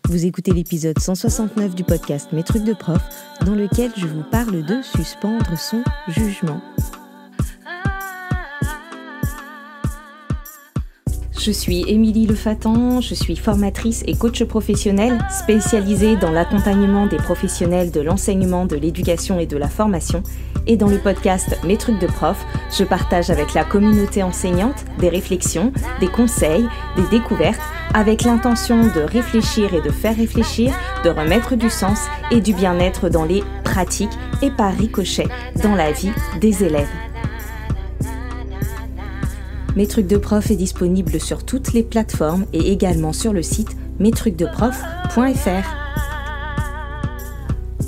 Vous écoutez l'épisode 169 du podcast Mes trucs de prof, dans lequel je vous parle de suspendre son jugement. Je suis Émilie Lefatan, je suis formatrice et coach professionnelle spécialisée dans l'accompagnement des professionnels de l'enseignement, de l'éducation et de la formation. Et dans le podcast Mes trucs de prof, je partage avec la communauté enseignante des réflexions, des conseils, des découvertes, avec l'intention de réfléchir et de faire réfléchir, de remettre du sens et du bien-être dans les pratiques et par ricochet dans la vie des élèves. Mes trucs de prof est disponible sur toutes les plateformes et également sur le site mestrucsdeprof.fr.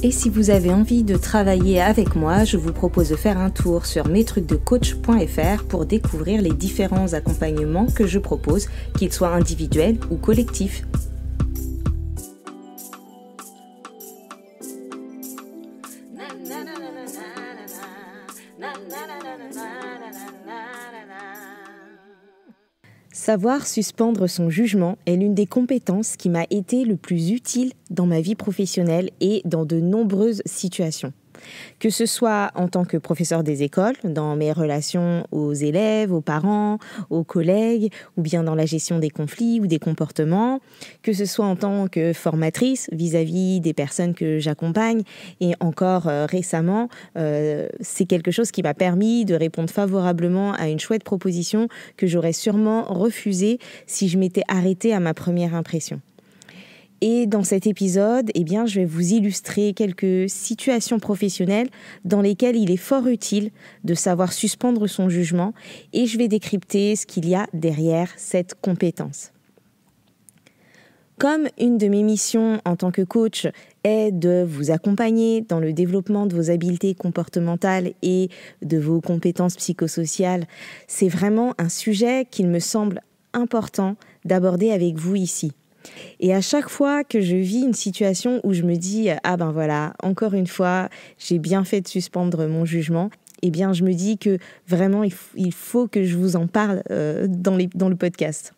Et si vous avez envie de travailler avec moi, je vous propose de faire un tour sur mestrucsdecoach.fr pour découvrir les différents accompagnements que je propose, qu'ils soient individuels ou collectifs. Savoir suspendre son jugement est l'une des compétences qui m'a été le plus utile dans ma vie professionnelle et dans de nombreuses situations. Que ce soit en tant que professeur des écoles, dans mes relations aux élèves, aux parents, aux collègues, ou bien dans la gestion des conflits ou des comportements, que ce soit en tant que formatrice vis-à-vis des personnes que j'accompagne, et encore récemment, c'est quelque chose qui m'a permis de répondre favorablement à une chouette proposition que j'aurais sûrement refusée si je m'étais arrêtée à ma première impression. Et dans cet épisode, je vais vous illustrer quelques situations professionnelles dans lesquelles il est fort utile de savoir suspendre son jugement et je vais décrypter ce qu'il y a derrière cette compétence. Comme une de mes missions en tant que coach est de vous accompagner dans le développement de vos habiletés comportementales et de vos compétences psychosociales, c'est vraiment un sujet qu'il me semble important d'aborder avec vous ici. Et à chaque fois que je vis une situation où je me dis « Ah ben voilà, encore une fois, j'ai bien fait de suspendre mon jugement », je me dis que vraiment, il faut que je vous en parle dans le podcast.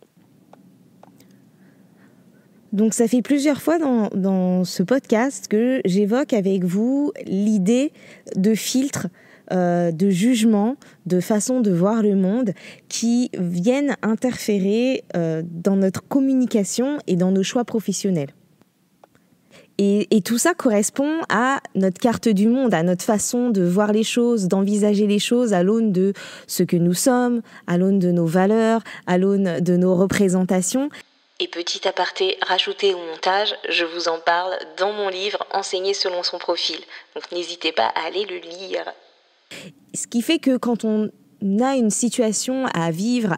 Donc ça fait plusieurs fois dans ce podcast que j'évoque avec vous l'idée de filtre, de jugement, de façon de voir le monde qui viennent interférer dans notre communication et dans nos choix professionnels. Et tout ça correspond à notre carte du monde, à notre façon de voir les choses, d'envisager les choses à l'aune de ce que nous sommes, à l'aune de nos valeurs, à l'aune de nos représentations. Et petit aparté rajouté au montage, je vous en parle dans mon livre « Enseigner selon son profil ». Donc n'hésitez pas à aller le lire. Ce qui fait que quand on a une situation à vivre,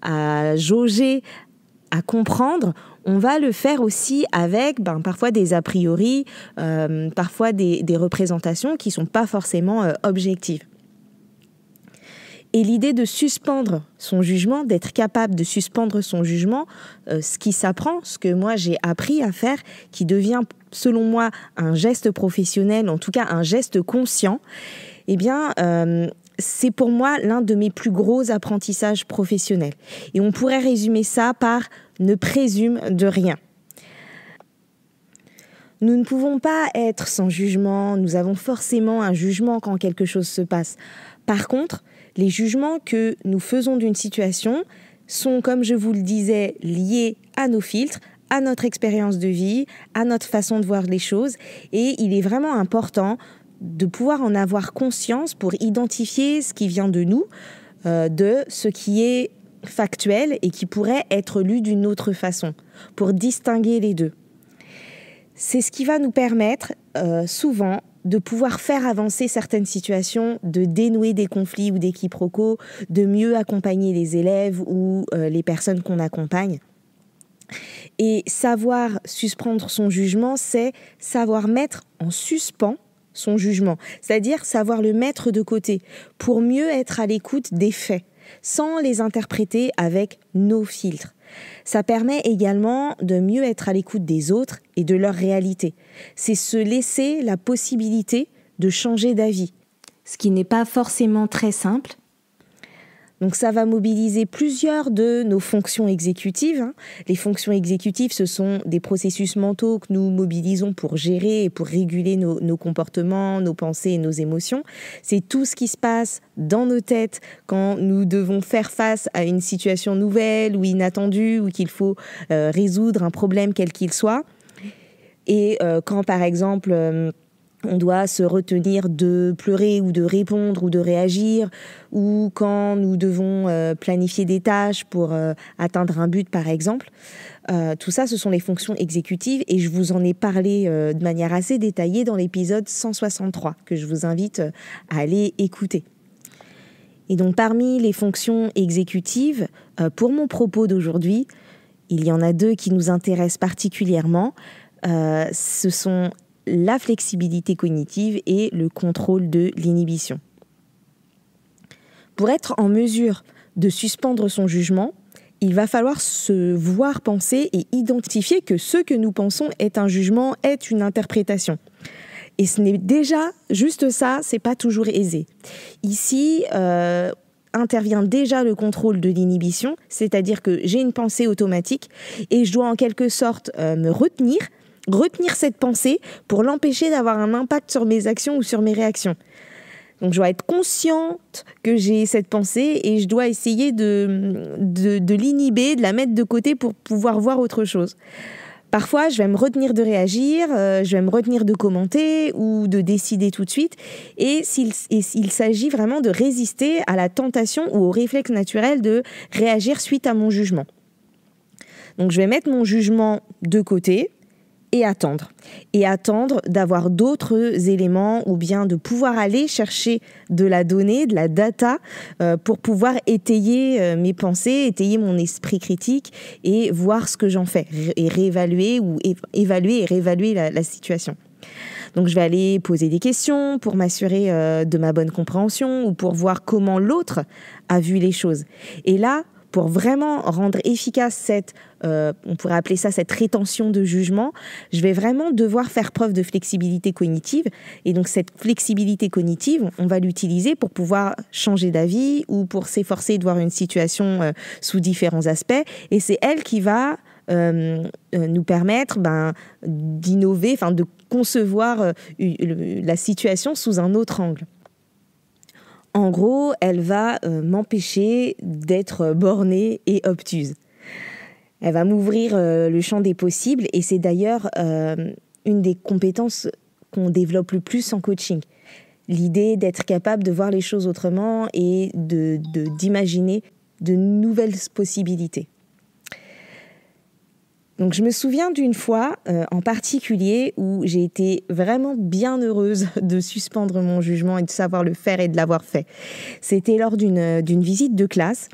à jauger, à comprendre, on va le faire aussi avec parfois des a priori, parfois des représentations qui ne sont pas forcément objectives. Et l'idée de suspendre son jugement, d'être capable de suspendre son jugement, ce qui s'apprend, ce que moi j'ai appris à faire, qui devient selon moi un geste professionnel, en tout cas un geste conscient, c'est pour moi l'un de mes plus gros apprentissages professionnels. Et on pourrait résumer ça par « ne présume de rien ». Nous ne pouvons pas être sans jugement, nous avons forcément un jugement quand quelque chose se passe. Par contre, les jugements que nous faisons d'une situation sont, comme je vous le disais, liés à nos filtres, à notre expérience de vie, à notre façon de voir les choses. Et il est vraiment important de pouvoir en avoir conscience pour identifier ce qui vient de nous, de ce qui est factuel et qui pourrait être lu d'une autre façon, pour distinguer les deux. C'est ce qui va nous permettre souvent de pouvoir faire avancer certaines situations, de dénouer des conflits ou des quiproquos, de mieux accompagner les élèves ou les personnes qu'on accompagne. Et savoir suspendre son jugement, c'est savoir mettre en suspens son jugement, c'est-à-dire savoir le mettre de côté pour mieux être à l'écoute des faits, sans les interpréter avec nos filtres. Ça permet également de mieux être à l'écoute des autres et de leur réalité. C'est se laisser la possibilité de changer d'avis, ce qui n'est pas forcément très simple. Donc ça va mobiliser plusieurs de nos fonctions exécutives. Les fonctions exécutives, ce sont des processus mentaux que nous mobilisons pour gérer et pour réguler nos comportements, nos pensées et nos émotions. C'est tout ce qui se passe dans nos têtes quand nous devons faire face à une situation nouvelle ou inattendue ou qu'il faut résoudre un problème quel qu'il soit. Et quand, par exemple, on doit se retenir de pleurer ou de répondre ou de réagir, ou quand nous devons planifier des tâches pour atteindre un but, par exemple. Tout ça, ce sont les fonctions exécutives et je vous en ai parlé de manière assez détaillée dans l'épisode 163, que je vous invite à aller écouter. Et donc, parmi les fonctions exécutives, pour mon propos d'aujourd'hui, il y en a 2 qui nous intéressent particulièrement. Ce sont la flexibilité cognitive et le contrôle de l'inhibition. Pour être en mesure de suspendre son jugement, il va falloir se voir penser et identifier que ce que nous pensons est un jugement, est une interprétation. Et ce n'est déjà juste ça, c'est pas toujours aisé. Ici, intervient déjà le contrôle de l'inhibition, c'est-à-dire que j'ai une pensée automatique et je dois en quelque sorte me retenir cette pensée pour l'empêcher d'avoir un impact sur mes actions ou sur mes réactions. Donc je dois être consciente que j'ai cette pensée et je dois essayer de l'inhiber, de la mettre de côté pour pouvoir voir autre chose. Parfois, je vais me retenir de réagir, je vais me retenir de commenter ou de décider tout de suite. Et il s'agit vraiment de résister à la tentation ou au réflexe naturel de réagir suite à mon jugement. Donc je vais mettre mon jugement de côté et attendre d'avoir d'autres éléments ou bien de pouvoir aller chercher de la donnée, de la data pour pouvoir étayer mes pensées, étayer mon esprit critique et voir ce que j'en fais et réévaluer ou évaluer et réévaluer la situation. Donc je vais aller poser des questions pour m'assurer de ma bonne compréhension ou pour voir comment l'autre a vu les choses. Et là, pour vraiment rendre efficace on pourrait appeler ça cette rétention de jugement, je vais vraiment devoir faire preuve de flexibilité cognitive. Et donc cette flexibilité cognitive, on va l'utiliser pour pouvoir changer d'avis ou pour s'efforcer de voir une situation sous différents aspects. Et c'est elle qui va nous permettre d'innover, de concevoir la situation sous un autre angle. En gros, elle va m'empêcher d'être bornée et obtuse. Elle va m'ouvrir le champ des possibles et c'est d'ailleurs une des compétences qu'on développe le plus en coaching. L'idée d'être capable de voir les choses autrement et d'imaginer de nouvelles possibilités. Donc je me souviens d'une fois en particulier où j'ai été vraiment bien heureuse de suspendre mon jugement et de savoir le faire et de l'avoir fait. C'était lors d'une visite de classe.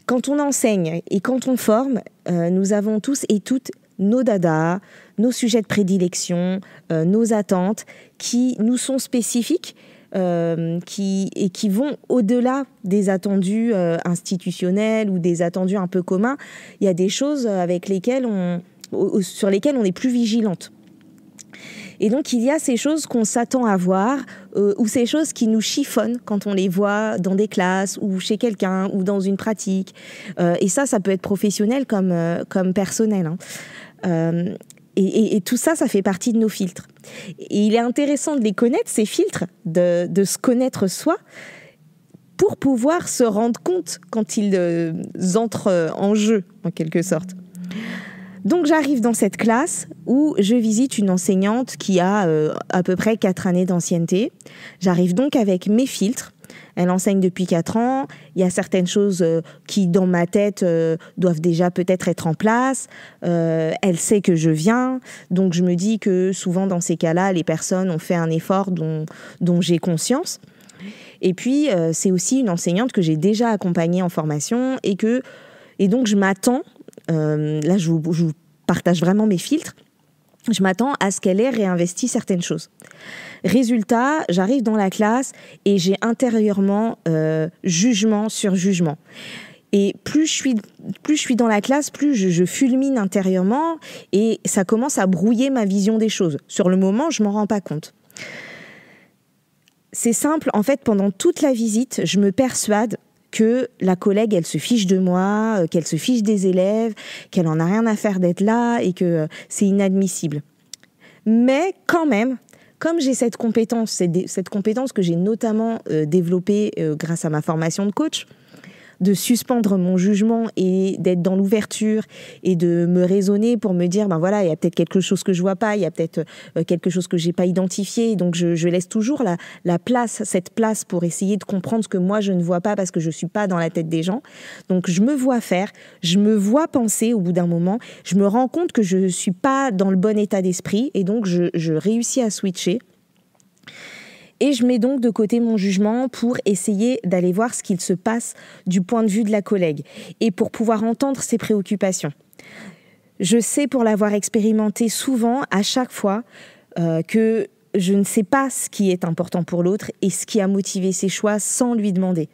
Quand on enseigne et quand on forme, nous avons tous et toutes nos dadas, nos sujets de prédilection, nos attentes qui nous sont spécifiques qui vont au-delà des attendus institutionnels ou des attendus un peu communs. Il y a des choses sur lesquelles on est plus vigilante. Et donc, il y a ces choses qu'on s'attend à voir ou ces choses qui nous chiffonnent quand on les voit dans des classes ou chez quelqu'un ou dans une pratique. Et ça peut être professionnel comme personnel. Et tout ça, ça fait partie de nos filtres. Et il est intéressant de les connaître, ces filtres, de se connaître soi, pour pouvoir se rendre compte quand ils entrent en jeu, en quelque sorte. Donc j'arrive dans cette classe où je visite une enseignante qui a à peu près 4 années d'ancienneté. J'arrive donc avec mes filtres. Elle enseigne depuis 4 ans. Il y a certaines choses qui, dans ma tête, doivent déjà peut-être être en place. Elle sait que je viens. Donc, je me dis que souvent, dans ces cas-là, les personnes ont fait un effort dont j'ai conscience. Et puis, c'est aussi une enseignante que j'ai déjà accompagnée en formation et donc, je m'attends, là, je vous partage vraiment mes filtres, je m'attends à ce qu'elle ait réinvesti certaines choses. Résultat, j'arrive dans la classe et j'ai intérieurement jugement sur jugement. Et plus je suis dans la classe, plus je fulmine intérieurement et ça commence à brouiller ma vision des choses. Sur le moment, je m'en rends pas compte. C'est simple, en fait, pendant toute la visite, je me persuade que la collègue, elle se fiche de moi, qu'elle se fiche des élèves, qu'elle en a rien à faire d'être là et que c'est inadmissible. Mais quand même, comme j'ai cette compétence que j'ai notamment développée grâce à ma formation de coach, de suspendre mon jugement et d'être dans l'ouverture et de me raisonner pour me dire, ben voilà, il y a peut-être quelque chose que je vois pas, il y a peut-être quelque chose que j'ai pas identifié. Donc je laisse toujours cette place pour essayer de comprendre ce que moi je ne vois pas parce que je suis pas dans la tête des gens. Donc je me vois faire, je me vois penser au bout d'un moment, je me rends compte que je suis pas dans le bon état d'esprit et donc je réussis à switcher. Et je mets donc de côté mon jugement pour essayer d'aller voir ce qu'il se passe du point de vue de la collègue et pour pouvoir entendre ses préoccupations. Je sais, pour l'avoir expérimenté souvent, à chaque fois, que je ne sais pas ce qui est important pour l'autre et ce qui a motivé ses choix sans lui demander.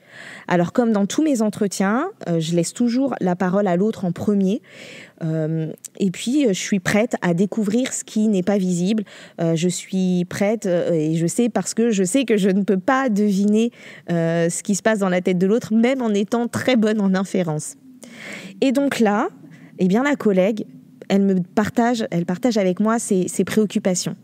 Alors, comme dans tous mes entretiens, je laisse toujours la parole à l'autre en premier. Et puis, je suis prête à découvrir ce qui n'est pas visible. Je suis prête, et je sais, parce que je sais que je ne peux pas deviner ce qui se passe dans la tête de l'autre, même en étant très bonne en inférence. Et donc là, eh bien, la collègue, elle partage avec moi ses préoccupations.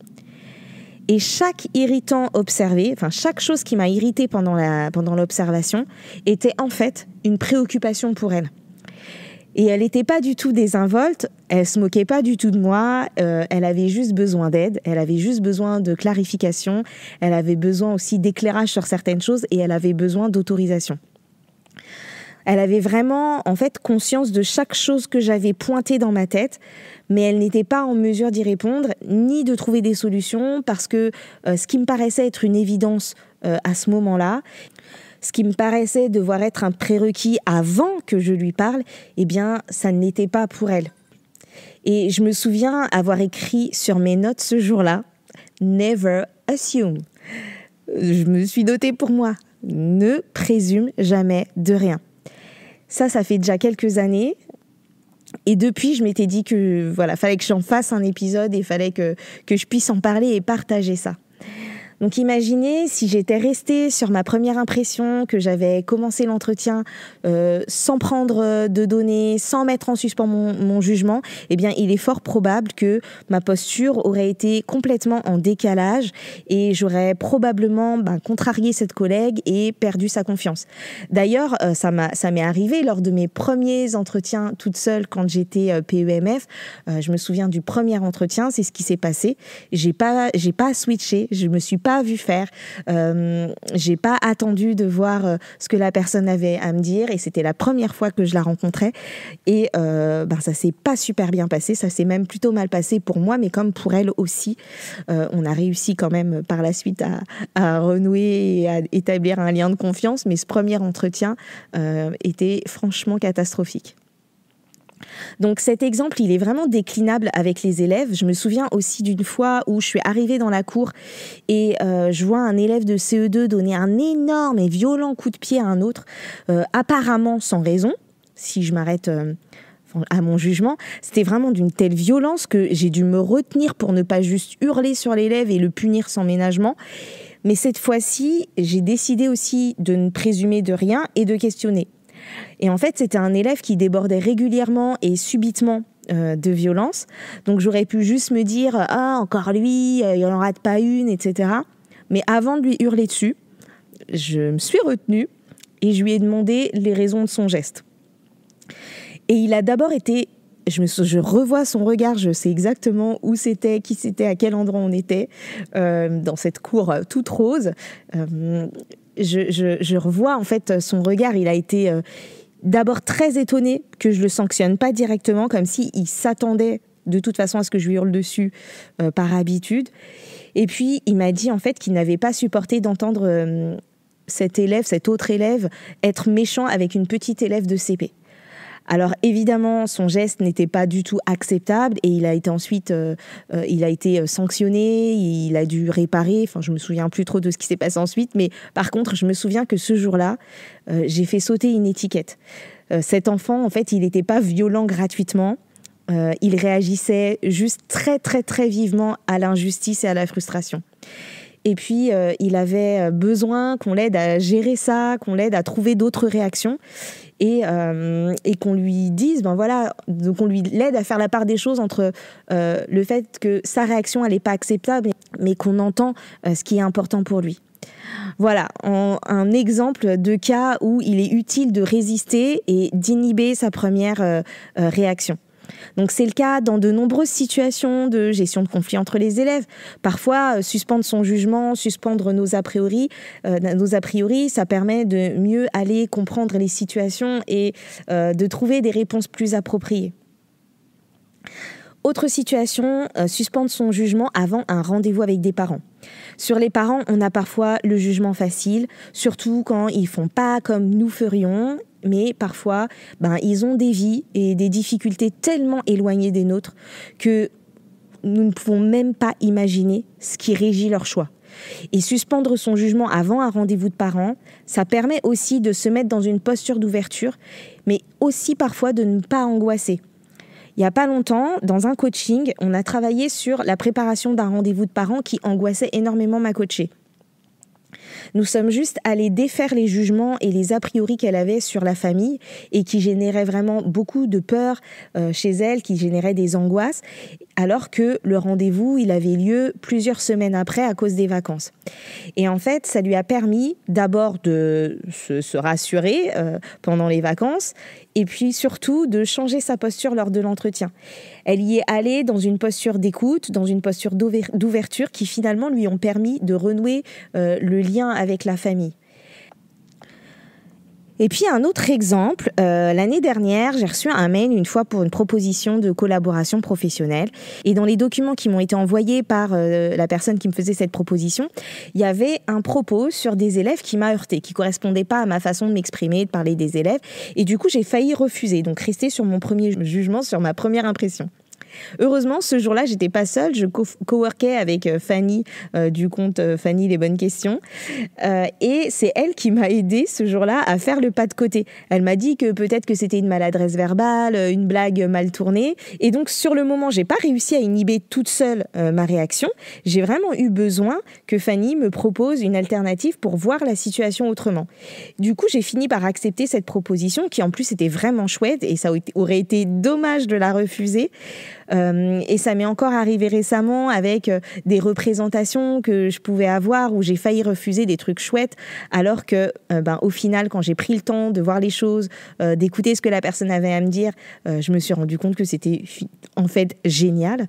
Et chaque irritant observé, chaque chose qui m'a irritée pendant l'observation, était en fait une préoccupation pour elle. Et elle n'était pas du tout désinvolte, elle se moquait pas du tout de moi, elle avait juste besoin d'aide, elle avait juste besoin de clarification, elle avait besoin aussi d'éclairage sur certaines choses et elle avait besoin d'autorisation. Elle avait vraiment, en fait, conscience de chaque chose que j'avais pointée dans ma tête, mais elle n'était pas en mesure d'y répondre, ni de trouver des solutions, parce que ce qui me paraissait être une évidence à ce moment-là, ce qui me paraissait devoir être un prérequis avant que je lui parle, eh bien, ça ne l'était pas pour elle. Et je me souviens avoir écrit sur mes notes ce jour-là, « Never assume ». Je me suis notée pour moi, « Ne présume jamais de rien ». Ça fait déjà quelques années. Et depuis, je m'étais dit que voilà, fallait que j'en fasse un épisode et fallait que je puisse en parler et partager ça. Donc imaginez si j'étais restée sur ma première impression, que j'avais commencé l'entretien sans prendre de données, sans mettre en suspens mon jugement, eh bien il est fort probable que ma posture aurait été complètement en décalage et j'aurais probablement contrarié cette collègue et perdu sa confiance. D'ailleurs, ça m'est arrivé lors de mes premiers entretiens toute seule quand j'étais PEMF. Je me souviens du premier entretien, c'est ce qui s'est passé. J'ai pas switché, je me suis pas vu faire, j'ai pas attendu de voir ce que la personne avait à me dire et c'était la première fois que je la rencontrais et ça s'est pas super bien passé, ça s'est même plutôt mal passé pour moi mais comme pour elle aussi. On a réussi quand même par la suite à renouer et à établir un lien de confiance, mais ce premier entretien était franchement catastrophique. Donc cet exemple, il est vraiment déclinable avec les élèves. Je me souviens aussi d'une fois où je suis arrivée dans la cour et je vois un élève de CE2 donner un énorme et violent coup de pied à un autre, apparemment sans raison, si je m'arrête à mon jugement. C'était vraiment d'une telle violence que j'ai dû me retenir pour ne pas juste hurler sur l'élève et le punir sans ménagement. Mais cette fois-ci, j'ai décidé aussi de ne présumer de rien et de questionner. Et en fait, c'était un élève qui débordait régulièrement et subitement de violence. Donc j'aurais pu juste me dire « Ah, encore lui, il n'en rate pas une, etc. » Mais avant de lui hurler dessus, je me suis retenue et je lui ai demandé les raisons de son geste. Et il a d'abord été... Je revois son regard, je sais exactement où c'était, qui c'était, à quel endroit on était, dans cette cour toute rose. Je revois en fait son regard, il a été d'abord très étonné que je le sanctionne pas directement, comme s'il s'attendait de toute façon à ce que je lui hurle dessus par habitude. Et puis il m'a dit en fait qu'il n'avait pas supporté d'entendre cet autre élève être méchant avec une petite élève de CP. Alors évidemment, son geste n'était pas du tout acceptable et il a été ensuite sanctionné, il a dû réparer. Enfin, je me souviens plus trop de ce qui s'est passé ensuite, mais par contre, je me souviens que ce jour-là, j'ai fait sauter une étiquette. Cet enfant, en fait, il n'était pas violent gratuitement. Il réagissait juste très très très vivement à l'injustice et à la frustration. Et puis, il avait besoin qu'on l'aide à gérer ça, qu'on l'aide à trouver d'autres réactions. Et qu'on lui dise, donc on lui l'aide à faire la part des choses entre le fait que sa réaction, elle n'est pas acceptable, mais qu'on entend ce qui est important pour lui. Voilà, un exemple de cas où il est utile de résister et d'inhiber sa première réaction. Donc c'est le cas dans de nombreuses situations de gestion de conflits entre les élèves. Parfois, suspendre son jugement, suspendre nos a priori, ça permet de mieux aller comprendre les situations et de trouver des réponses plus appropriées. Autre situation, suspendre son jugement avant un rendez-vous avec des parents. Sur les parents, on a parfois le jugement facile, surtout quand ils font pas comme nous ferions, mais parfois, ils ont des vies et des difficultés tellement éloignées des nôtres que nous ne pouvons même pas imaginer ce qui régit leur choix. Et suspendre son jugement avant un rendez-vous de parents, ça permet aussi de se mettre dans une posture d'ouverture, mais aussi parfois de ne pas angoisser. Il n'y a pas longtemps, dans un coaching, on a travaillé sur la préparation d'un rendez-vous de parents qui angoissait énormément ma coachée. Nous sommes juste allés défaire les jugements et les a priori qu'elle avait sur la famille et qui généraient vraiment beaucoup de peur chez elle, qui généraient des angoisses, alors que le rendez-vous, il avait lieu plusieurs semaines après à cause des vacances. Et en fait, ça lui a permis d'abord de se rassurer pendant les vacances et puis surtout de changer sa posture lors de l'entretien. Elle y est allée dans une posture d'écoute, dans une posture d'ouverture qui finalement lui ont permis de renouer le lien avec la famille. Et puis un autre exemple, l'année dernière, j'ai reçu un mail une fois pour une proposition de collaboration professionnelle. Et dans les documents qui m'ont été envoyés par la personne qui me faisait cette proposition, il y avait un propos sur des élèves qui m'a heurté, qui ne correspondait pas à ma façon de m'exprimer, de parler des élèves. Et du coup, j'ai failli refuser, donc rester sur mon premier jugement, sur ma première impression. Heureusement, ce jour-là, j'étais pas seule. Je coworkais avec Fanny du compte Fanny les bonnes questions. Et c'est elle qui m'a aidée ce jour-là à faire le pas de côté. Elle m'a dit que peut-être que c'était une maladresse verbale, une blague mal tournée. Et donc, sur le moment, j'ai pas réussi à inhiber toute seule ma réaction. J'ai vraiment eu besoin que Fanny me propose une alternative pour voir la situation autrement. Du coup, j'ai fini par accepter cette proposition qui, en plus, était vraiment chouette et ça aurait été dommage de la refuser. Et ça m'est encore arrivé récemment avec des représentations que je pouvais avoir où j'ai failli refuser des trucs chouettes alors que au final, quand j'ai pris le temps de voir les choses, d'écouter ce que la personne avait à me dire, je me suis rendu compte que c'était en fait génial.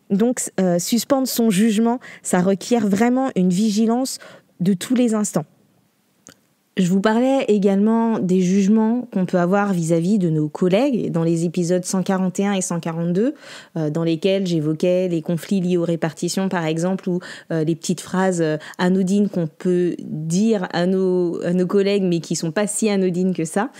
Donc suspendre son jugement, ça requiert vraiment une vigilance de tous les instants. Je vous parlais également des jugements qu'on peut avoir vis-à-vis de nos collègues dans les épisodes 141 et 142, dans lesquels j'évoquais les conflits liés aux répartitions, par exemple, ou les petites phrases anodines qu'on peut dire à nos collègues, mais qui sont pas si anodines que ça.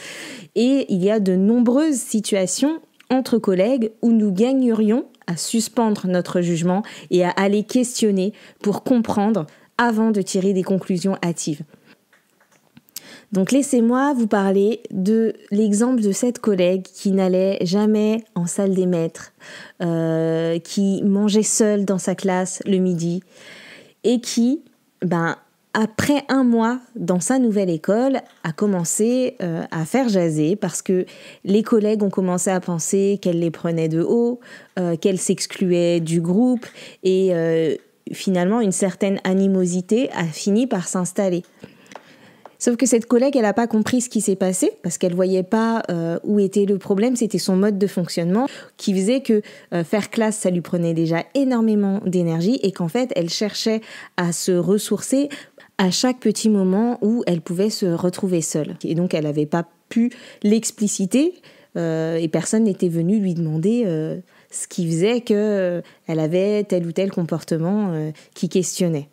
Et il y a de nombreuses situations entre collègues où nous gagnerions à suspendre notre jugement et à aller questionner pour comprendre avant de tirer des conclusions hâtives. Donc laissez-moi vous parler de l'exemple de cette collègue qui n'allait jamais en salle des maîtres, qui mangeait seule dans sa classe le midi et qui, après 1 mois dans sa nouvelle école, a commencé à faire jaser parce que les collègues ont commencé à penser qu'elle les prenait de haut, qu'elle s'excluait du groupe et finalement une certaine animosité a fini par s'installer. Sauf que cette collègue, elle n'a pas compris ce qui s'est passé parce qu'elle voyait pas où était le problème. C'était son mode de fonctionnement qui faisait que faire classe, ça lui prenait déjà énormément d'énergie et qu'en fait, elle cherchait à se ressourcer à chaque petit moment où elle pouvait se retrouver seule. Et donc, elle n'avait pas pu l'expliciter et personne n'était venu lui demander ce qui faisait qu'elle avait tel ou tel comportement qui questionnait.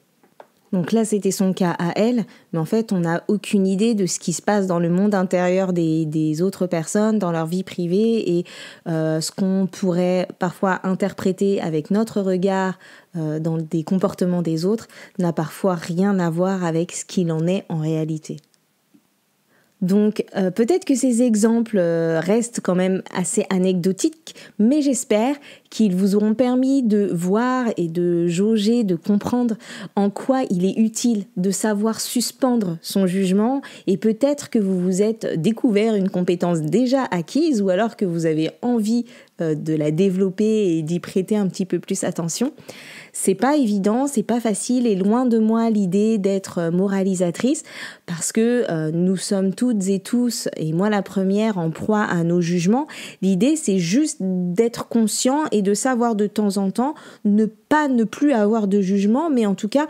Donc là, c'était son cas à elle, mais en fait, on n'a aucune idée de ce qui se passe dans le monde intérieur des autres personnes, dans leur vie privée, et ce qu'on pourrait parfois interpréter avec notre regard dans des comportements des autres n'a parfois rien à voir avec ce qu'il en est en réalité. Donc peut-être que ces exemples restent quand même assez anecdotiques, mais j'espère qui vous auront permis de voir et de jauger, de comprendre en quoi il est utile de savoir suspendre son jugement, et peut-être que vous vous êtes découvert une compétence déjà acquise ou alors que vous avez envie de la développer et d'y prêter un petit peu plus attention. C'est pas évident, c'est pas facile, et loin de moi l'idée d'être moralisatrice, parce que nous sommes toutes et tous, et moi la première, en proie à nos jugements. L'idée, c'est juste d'être conscient et de savoir de temps en temps ne plus avoir de jugement, mais en tout cas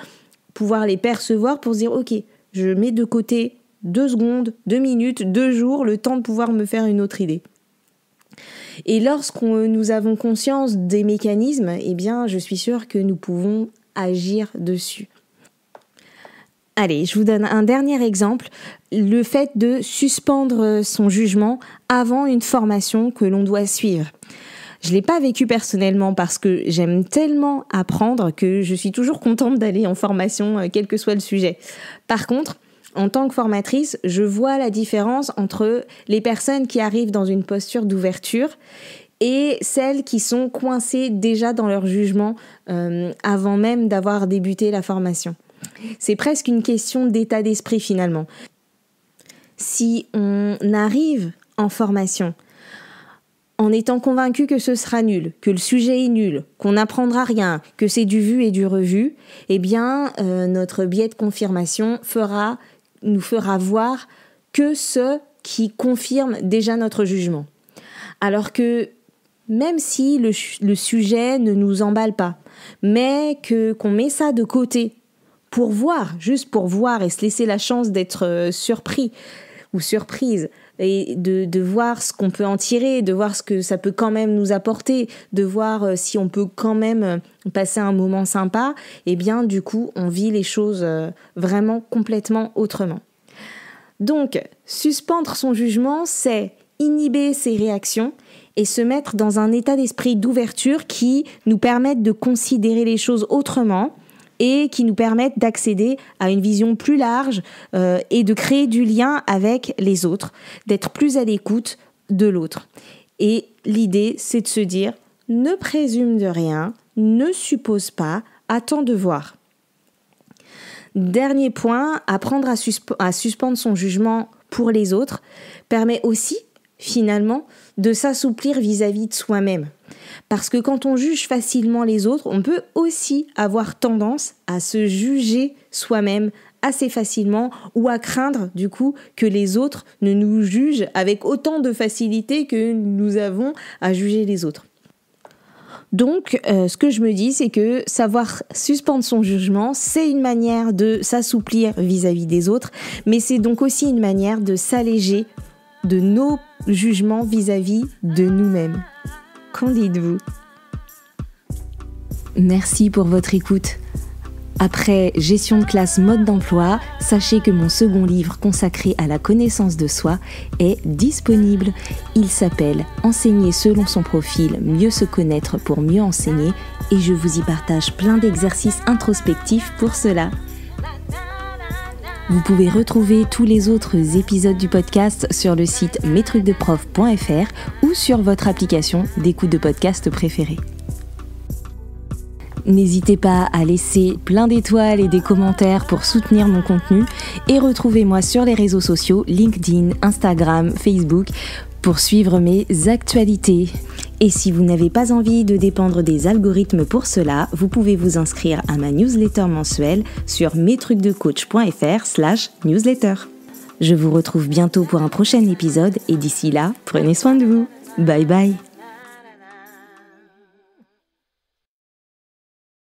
pouvoir les percevoir pour se dire ok, je mets de côté 2 secondes, 2 minutes, 2 jours, le temps de pouvoir me faire une autre idée. Et nous avons conscience des mécanismes, eh bien, je suis sûre que nous pouvons agir dessus. Allez, je vous donne un dernier exemple, le fait de suspendre son jugement avant une formation que l'on doit suivre. Je ne l'ai pas vécu personnellement parce que j'aime tellement apprendre que je suis toujours contente d'aller en formation, quel que soit le sujet. Par contre, en tant que formatrice, je vois la différence entre les personnes qui arrivent dans une posture d'ouverture et celles qui sont coincées déjà dans leur jugement avant même d'avoir débuté la formation. C'est presque une question d'état d'esprit finalement. Si on arrive en formation en étant convaincu que ce sera nul, que le sujet est nul, qu'on n'apprendra rien, que c'est du vu et du revu, eh bien notre biais de confirmation nous fera voir que ce qui confirme déjà notre jugement. Alors que même si le sujet ne nous emballe pas, mais qu'on met ça de côté pour voir, juste pour voir et se laisser la chance d'être surpris ou surprise, et de voir ce qu'on peut en tirer, de voir ce que ça peut quand même nous apporter, de voir si on peut quand même passer un moment sympa, et bien du coup on vit les choses vraiment complètement autrement. Donc, suspendre son jugement, c'est inhiber ses réactions et se mettre dans un état d'esprit d'ouverture qui nous permette de considérer les choses autrement et qui nous permettent d'accéder à une vision plus large et de créer du lien avec les autres, d'être plus à l'écoute de l'autre. Et l'idée, c'est de se dire, ne présume de rien, ne suppose pas, attends de voir. Dernier point, apprendre à suspendre son jugement pour les autres permet aussi, finalement, de s'assouplir vis-à-vis de soi-même. Parce que quand on juge facilement les autres, on peut aussi avoir tendance à se juger soi-même assez facilement ou à craindre du coup que les autres ne nous jugent avec autant de facilité que nous avons à juger les autres. Donc, ce que je me dis, c'est que savoir suspendre son jugement, c'est une manière de s'assouplir vis-à-vis des autres, mais c'est donc aussi une manière de s'alléger de nos jugements vis-à-vis de nous-mêmes. Qu'en dites-vous ? Merci pour votre écoute. Après Gestion de classe mode d'emploi, sachez que mon second livre consacré à la connaissance de soi est disponible. Il s'appelle « Enseigner selon son profil, mieux se connaître pour mieux enseigner » et je vous y partage plein d'exercices introspectifs pour cela. Vous pouvez retrouver tous les autres épisodes du podcast sur le site mestrucsdeprof.fr ou sur votre application d'écoute de podcast préférée. N'hésitez pas à laisser plein d'étoiles et des commentaires pour soutenir mon contenu et retrouvez-moi sur les réseaux sociaux LinkedIn, Instagram, Facebook pour suivre mes actualités. Et si vous n'avez pas envie de dépendre des algorithmes pour cela, vous pouvez vous inscrire à ma newsletter mensuelle sur mestrucsdecoach.fr/newsletter. Je vous retrouve bientôt pour un prochain épisode et d'ici là, prenez soin de vous. Bye bye.